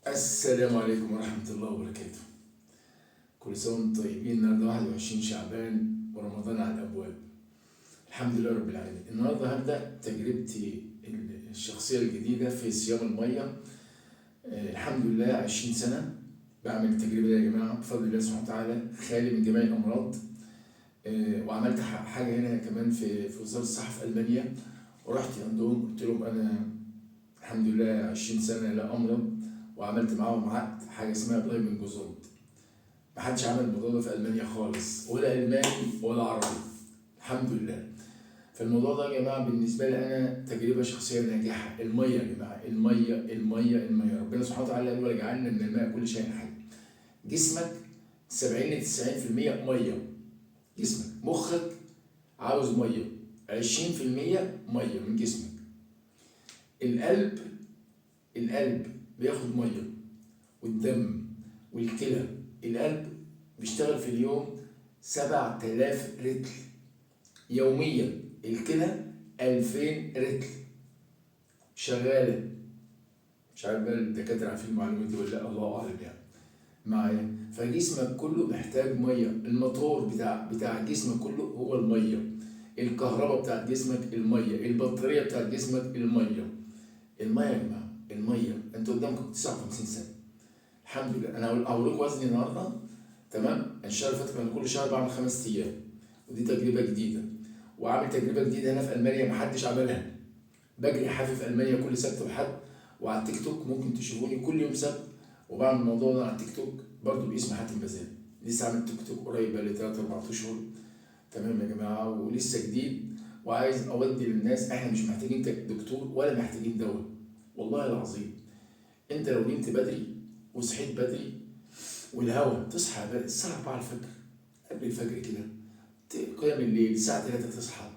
السلام عليكم ورحمة الله وبركاته. كل سنة وانتم طيبين. النهارده 21 شعبان ورمضان على الأبواب. الحمد لله رب العالمين. النهارده هبدأ تجربتي الشخصية الجديدة في صيام المية. الحمد لله 20 سنة بعمل التجربة دي يا جماعة بفضل الله سبحانه وتعالى، خالي من جميع الأمراض. وعملت حاجة هنا كمان في وزارة الصحة في ألمانيا، ورحت عندهم قلت لهم أنا الحمد لله 20 سنة لا أمرض، وعملت معاهم عقد حاجة اسمها بلايمنج جوزورد. محدش عمل الموضوع ده في ألمانيا خالص، ولا ألماني ولا عربي، الحمد لله. فالموضوع ده يا جماعة بالنسبة لي أنا تجربة شخصية ناجحة. المية يا جماعة، المية المية المية، ربنا سبحانه وتعالى قال وجعلنا من الماء كل شيء حي. جسمك 70 ل 90% مية، جسمك مخك عاوز مية، 20% مية من جسمك. القلب بياخد مية، والدم والكلى. القلب بيشتغل في اليوم 7000 رتل يوميا، الكلى 2000 رتل شغالة. مش عارف بقى الدكاترة عارفين المعلومة دي ولا لا، الله أعلم يعني معايا. فجسمك كله محتاج مية. الموتور بتاع جسمك كله هو المية، الكهرباء بتاعت جسمك المية، البطارية بتاعت جسمك المية. المية يا جماعة المية. انتوا قدامكم 59 سنة الحمد لله. انا هقول لكم وزني النهارده، تمام؟ الشهر اللي فات كان كل شهر بعمل 5 ايام، ودي تجربه جديده. وعامل تجربه جديده هنا في المانيا محدش عملها. بجري حافي في المانيا كل سبت وحد، وعلى التيك توك ممكن تشوفوني كل يوم سبت وبعمل الموضوع ده على التيك توك برضه باسم حاتم بازال. لسه عامل تيك توك قريب بقى لي 3 4 اشهر، تمام يا جماعه، ولسه جديد. وعايز اودي للناس احنا مش محتاجين دكتور ولا محتاجين دواء، والله العظيم. انت لو نمت بدري وصحيت بدري، والهوا تصحى بقى الساعة 4 الفجر، قبل الفجر كده، قيام الليل الساعة 3 تصحى،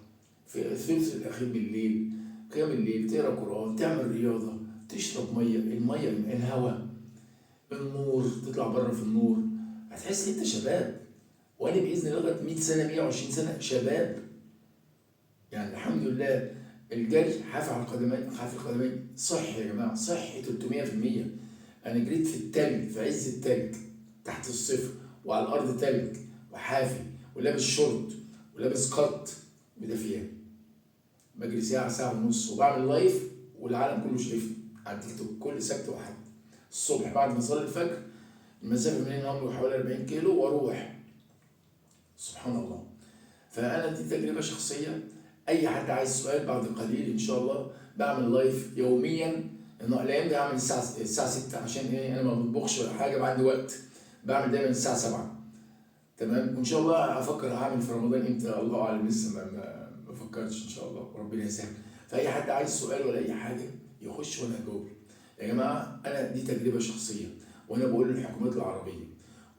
في الثلث الأخير من الليل قيام الليل، تقرا قرآن، تعمل رياضة، تشرب مية. المية الهوا، النور، تطلع بره في النور، هتحس انت شباب. وانا باذن الله لغايه 100 سنه 120 سنه شباب يعني الحمد لله. الجري حافي على القدمين، حافي القدمين صحي يا جماعه، صحي 300%. انا جريت في التلج، في عز التلج تحت الصفر، وعلى الارض تلج وحافي، ولابس شورت ولابس قط ودافيان، بجري ساعه ساعه ونص، وبعمل لايف والعالم كله شايفني على التيك توك كل سبت وحد الصبح بعد ما اصلي الفجر. المسافه من هنا عمره حوالي 40 كيلو واروح، سبحان الله. فانا دي تجربه شخصيه. اي حد عايز سؤال بعد قليل ان شاء الله بعمل لايف يوميا. الايام دي هعمل الساعه 6 عشان ايه؟ انا ما بطبخش ولا حاجه، عندي وقت، بعمل دايما الساعه 7، تمام. وان شاء الله افكر هعمل في رمضان امتى الله اعلم، لسه ما فكرتش ان شاء الله، وربنا يسهل. فاي حد عايز سؤال ولا اي حاجه يخش وانا اجاوب. يا جماعه انا دي تجربه شخصيه، وانا بقول للحكومات العربيه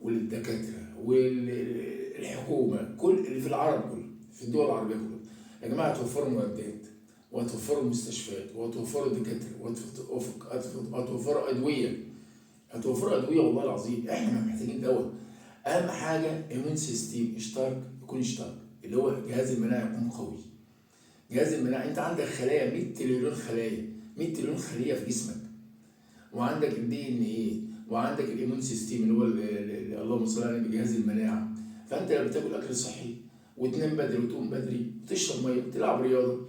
وللدكاتره والحكومه كل اللي في العرب كله، في الدول العربيه كلها، يا جماعه توفروا معدات، وهتوفروا مستشفيات، وهتوفروا دكاتره، وهتوفروا ادويه، هتوفروا ادويه والله العظيم. احنا محتاجين دواء. اهم حاجه ايمون سيستيم اشترك، يكون اشترك، اللي هو جهاز المناعه يكون قوي. جهاز المناعه، انت عندك خلايا 100 تريليون خلايا، 100 تريليون خليه في جسمك، وعندك الدي ان ايه، وعندك الايمون سيستيم اللي هو اللهم صل على النبي جهاز المناعه. فانت لما بتاكل اكل صحي وتنام بدري وتقوم بدري وتشرب ميه وتلعب رياضه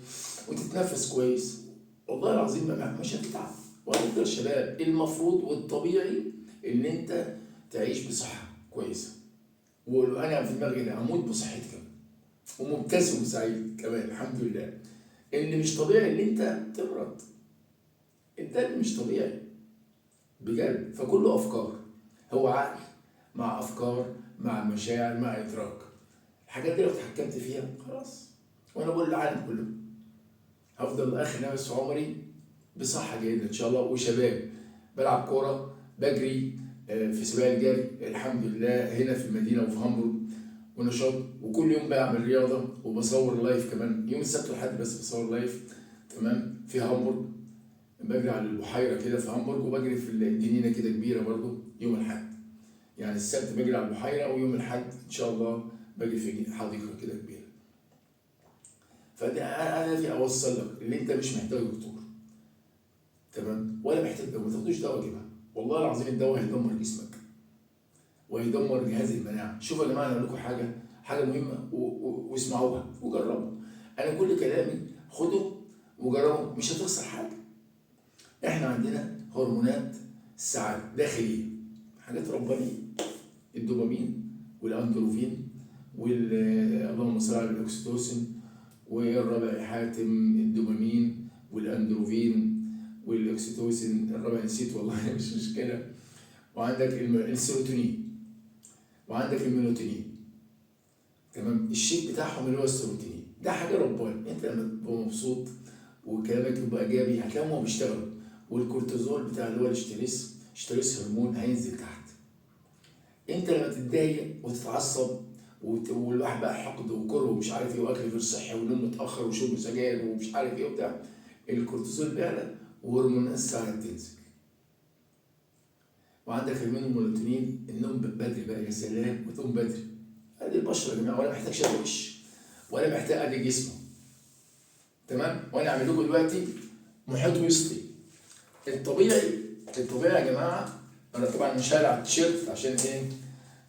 وتتنفس كويس، والله العظيم مش هتتعب وهتفضل شباب. المفروض والطبيعي ان انت تعيش بصحه كويسه. وانا في دماغي انا اموت بصحتي كمان، ومبتسم وسعيد كمان الحمد لله. اللي مش طبيعي ان انت تمرض، ده اللي مش طبيعي بجد. فكله افكار، هو عقل مع افكار مع مشاعر مع ادراك. الحاجات دي لو اتحكمت فيها خلاص. وانا بقول للعالم كله هفضل اخر نفس عمري بصحه جيده ان شاء الله وشباب. بلعب كوره، بجري في سباق الجري الحمد لله هنا في المدينه وفي هامبورغ، ونشاط. وكل يوم بعمل رياضه وبصور لايف كمان يوم السبت والحد، بس بصور لايف، تمام، في هامبورغ. بجري على البحيره كده في هامبورغ، وبجري في الجنينه كده كبيره برضو يوم الاحد. يعني السبت بجري على البحيره، ويوم الاحد ان شاء الله بجري في حديقه كده كبيره. فدي انا دي اوصل لك اللي انت مش محتاج دكتور، تمام، ولا محتاج دواء. ما تاخدوش دواء يا جماعه، والله العظيم الدواء هيدمر جسمك وهيدمر جهاز المناعه. شوفوا يا جماعه، انا اقول لكم حاجه مهمه واسمعوها وجربوا. انا كل كلامي خدوا وجربوا، مش هتخسر حاجه. احنا عندنا هرمونات السعاده داخليه، حاجات ربانيه، الدوبامين والاندروفين اللهم صل على الاكسيتوسين، والرابع حاتم الدوبامين والاندروفين والاكسيتوسين، الرابع نسيت والله مش مشكله. وعندك السيروتونين وعندك الميلاتونين. تمام، الشيك بتاعهم اللي هو السيروتونين ده حاجه رباني. انت لما تبقى مبسوط وكلامك يبقى ايجابي هتلاقيهم هو بيشتغلوا. والكورتيزول بتاع اللي هو الاشتريس هرمون هينزل تحت. انت لما تتضايق وتتعصب والواحد بقى حقد وكره ومش عارف ايه واكل غير صحي ونوم متاخر وشرب سجاير ومش عارف ايه وبتاع، الكورتيزول بيعلى وهرمونات السعاده بتنزل. وعندك هرمون الميلاتونين، النوم بدري بقى، يا سلام وتقوم بدري. ادي البشره يا جماعه، ولا محتاج شد وش ولا محتاج ادي جسمه. تمام، وانا اعمل لكم دلوقتي محيط وسطي الطبيعي يا جماعه. انا طبعا مش هقلع التيشيرت عشان ايه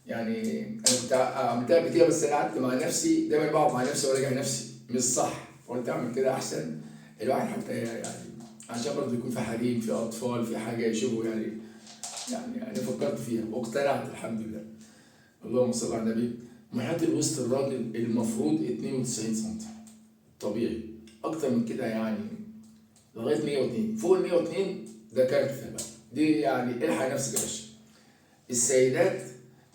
يعني، انا كنت عملتها كتير بس انا قعدت مع نفسي، دايما بقعد مع نفسي وراجع نفسي مش صح، قلت اعمل كده احسن الواحد حتى يعني عشان برضه يكون في حريم، في اطفال، في حاجه يشوفوا يعني انا فكرت فيها واقتنعت الحمد لله. اللهم صل على النبي. محيط الوسط الراجل المفروض 92 سم طبيعي، اكتر من كده يعني لغايه 102. فوق ال 102 ده كارثه بقى، دي يعني الحق نفسك يا باشا. السيدات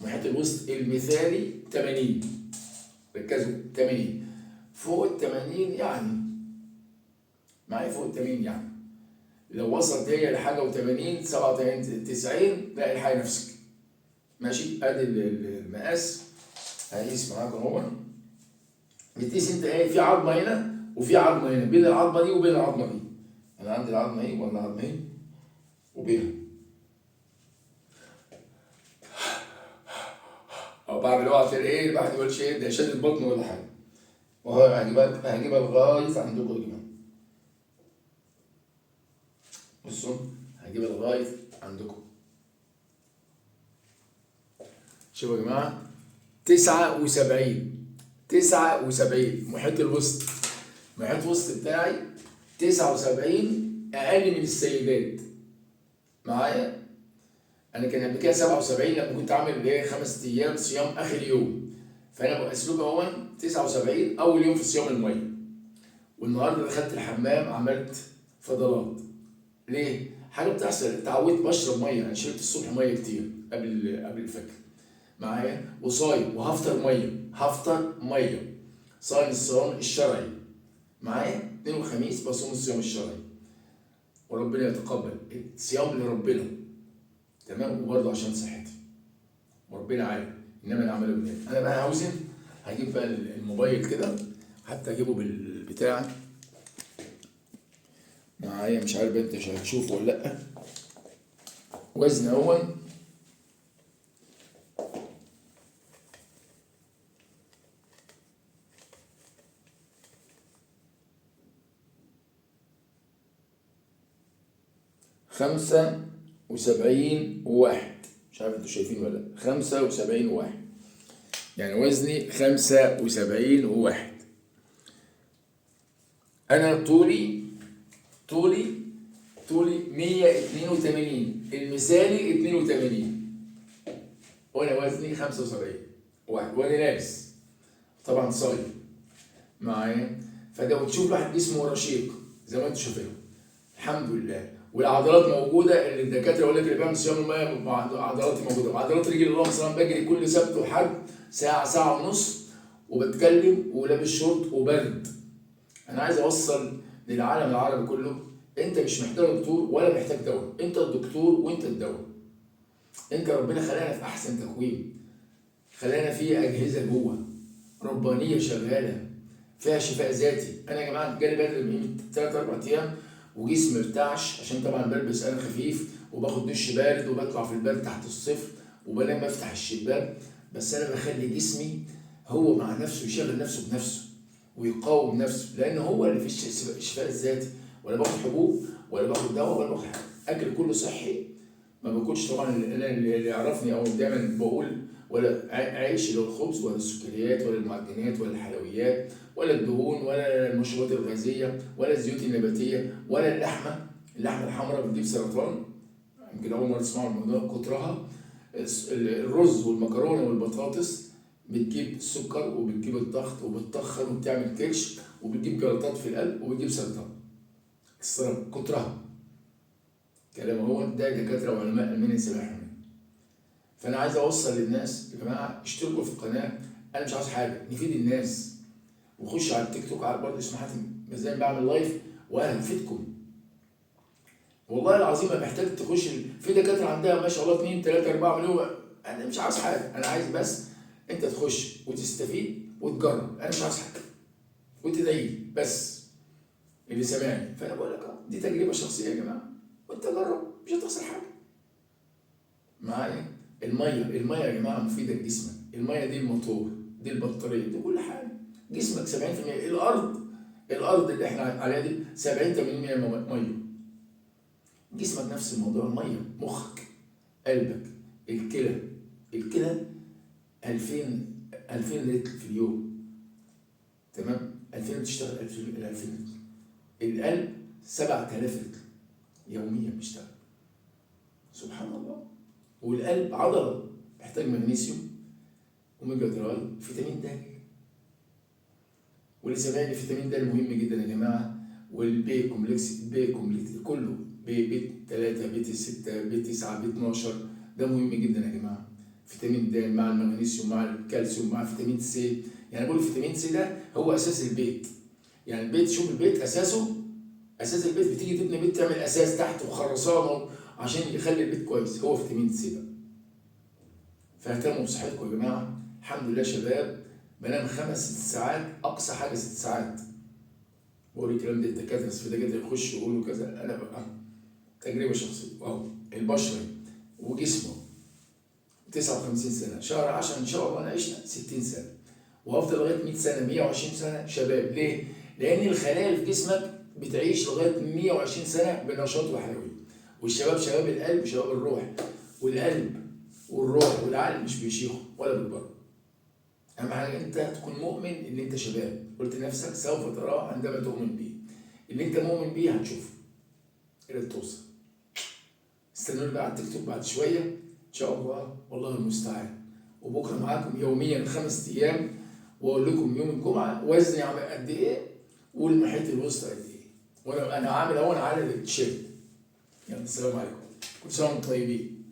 محيط الوسط المثالي 80، ركزوا 80. فوق ال 80 يعني معايا، فوق ال 80 يعني لو وصلت هي لحاجه و80 87 90 لا الحق نفسك. ماشي، ادي المقاس هيقيس معاك اهو. بتقيس انت ايه، في عظمه هنا وفي عظمه هنا، بين العظمه دي وبين العظمه دي. انا عندي العظمه اهي ولا العظمه اهي وبينها، او بعمل اوعى عشان ايه الواحد ما يقولش ايه ده شادد بطن ولا حاجه. وهو هجيبها لغايه عندكم يا جماعه. بصوا هجيبها لغايه عندكم. شوفوا يا جماعه 79 محيط الوسط. محيط الوسط بتاعي 79 اقل من السيدات معايا. انا كان قبل كده 77 لما كنت عامل ايه 5 ايام صيام اخر يوم، فانا اسلوب اهو 79 اول يوم في صيام الميه. والنهارده دخلت الحمام عملت فضلات. ليه؟ حاجه بتحصل، اتعودت بشرب ميه، يعني شربت الصبح ميه كتير قبل الفجر معايا، وصايم وهفطر ميه صايم الصيام الشرعي معايا. اثنين وخميس بصوم الصيام الشرعي وربنا يتقبل الصيام لربنا. تمام، وبرضه عشان صحتي وربنا عارف انما الاعمال بالنيات. انا بقى هوزن، هجيب بقى الموبايل كده حتى اجيبه بالبتاع معايا، مش عارف انت مش هتشوفه ولا لا. وزن اول 75 وواحد، مش عارف انتوا شايفين ولا لا. 75 وواحد يعني وزني 75 وواحد. انا طولي 182 المثالي 82 وانا وزني 75 واحد وانا لابس طبعا صايم معايا. فده وتشوف الواحد جسمه رشيق زي ما انتم شايفين الحمد لله، والعضلات موجوده اللي الدكاتره يقول لك اللي بيعمل صيام الميه عضلاتي موجوده. وعضلات رجلي اللهم صل على بجري كل سبت وحد ساعه ونص وبتكلم ولابس شورت وبرد. انا عايز اوصل للعالم العربي كله انت مش محتاج دكتور ولا محتاج دواء، انت الدكتور وانت الدواء. انت ربنا خلانا في احسن تكوين، خلانا في اجهزه جوه ربانيه شغاله فيها شفاء ذاتي. انا يا جماعه جالي برد من 3 4 ايام وجسمي مرتعش عشان طبعا بلبس انا خفيف وباخد دش بارد وبطلع في البرد تحت الصفر وبنام بفتح الشباك، بس انا بخلي جسمي هو مع نفسه يشغل نفسه بنفسه ويقاوم نفسه، لان هو اللي في الشفاء الذاتي. ولا باخد حبوب ولا باخد دواء ولا باخد حاجه، اكل كله صحي ما باكلش طبعا اللي يعرفني او دايما بقول ولا عيش اللي هو الخبز ولا السكريات ولا المعجنات ولا الحلويات ولا الدهون ولا المشروبات الغازيه ولا الزيوت النباتيه ولا اللحمه الحمراء بتجيب سرطان. يمكن اول مره تسمعوا الموضوع كترها. الرز والمكرونه والبطاطس بتجيب السكر وبتجيب الضغط وبتطخن وبتعمل كرش وبتجيب جلطات في القلب وبتجيب سرطان. كترها كلام هو ده دكاتره وعلماء المنيا سماحهم. فانا عايز اوصل للناس يا جماعه اشتركوا في القناه، انا مش عاوز حاجه، نفيد الناس. وخش على التيك توك على برضه اسمه حاتم مزايا بعمل لايف وانا هفيدكم. والله العظيم ما محتاج تخش في دكاتره عندها ما شاء الله 2 3 4 مليون. انا مش عاوز حاجه، انا عايز بس انت تخش وتستفيد وتجرب، انا مش عاوز حاجه وتدعي بس اللي سامعني. فانا بقول لك دي تجربه شخصيه يا جماعه، وانت جرب مش هتخسر حاجه. معايا؟ الميه يا جماعه مفيده لجسمك، الميه دي الموتور، دي البطاريه، دي كل حاجه. جسمك 70%، الارض اللي احنا عليها دي 70-80% ميه. جسمك نفس الموضوع، الميه، مخك، قلبك، الكلى 2000 لتر في اليوم، تمام؟ 2000 بتشتغل 2000 لتر. القلب 7000 لتر يوميا بيشتغل، سبحان الله. والقلب عضله محتاج مغنيسيوم، اوميجا 3، فيتامين د. واللي سامعني فيتامين د مهم جدا يا جماعه. والبي كومبلكس كله بي 3 بي 6 بي 9 بي 12 ده مهم جدا يا جماعه. فيتامين د مع المغنيسيوم مع الكالسيوم مع فيتامين سي. يعني بقول فيتامين سي ده هو اساس البيت. يعني البيت، شوف البيت اساس البيت، بتيجي تبني بيت تعمل اساس تحت وخرسانه عشان يخلي البيت كويس، هو فيتامين سي بقى. فاهتموا بصحتكم يا جماعه. الحمد لله شباب بنام 5-6 ساعات، اقصى حاجه 6 ساعات. بقول الكلام ده الدكاتره، بس في دكاتره يخشوا يقولوا كذا، انا بقى تجربه شخصيه. واو البشره وجسمه 59 سنه، شهر 10 ان شاء الله انا عشنا 60 سنه، وهفضل لغايه 100 سنه 120 سنه شباب. ليه؟ لان الخلايا اللي في جسمك بتعيش لغايه 120 سنه بنشاط وحيويه. والشباب شباب القلب وشباب الروح، والقلب والروح والعقل مش بيشيخوا ولا بيكبروا. اهم حاجه انت تكون مؤمن ان انت شباب، قلت لنفسك سوف تراه عندما تؤمن به. اللي انت مؤمن بيه هتشوفه الى توصل. استنوني بقى على التيك توك بعد شويه ان شاء الله، والله المستعان. وبكره معاكم يوميا 5 ايام، واقول لكم يوم الجمعه وزني عامل قد ايه والمحيط الوسطى قد ايه. وانا عامل اهو، انا عامل التيشيرت. يلا السلام عليكم، كل سنه وانتم طيبين.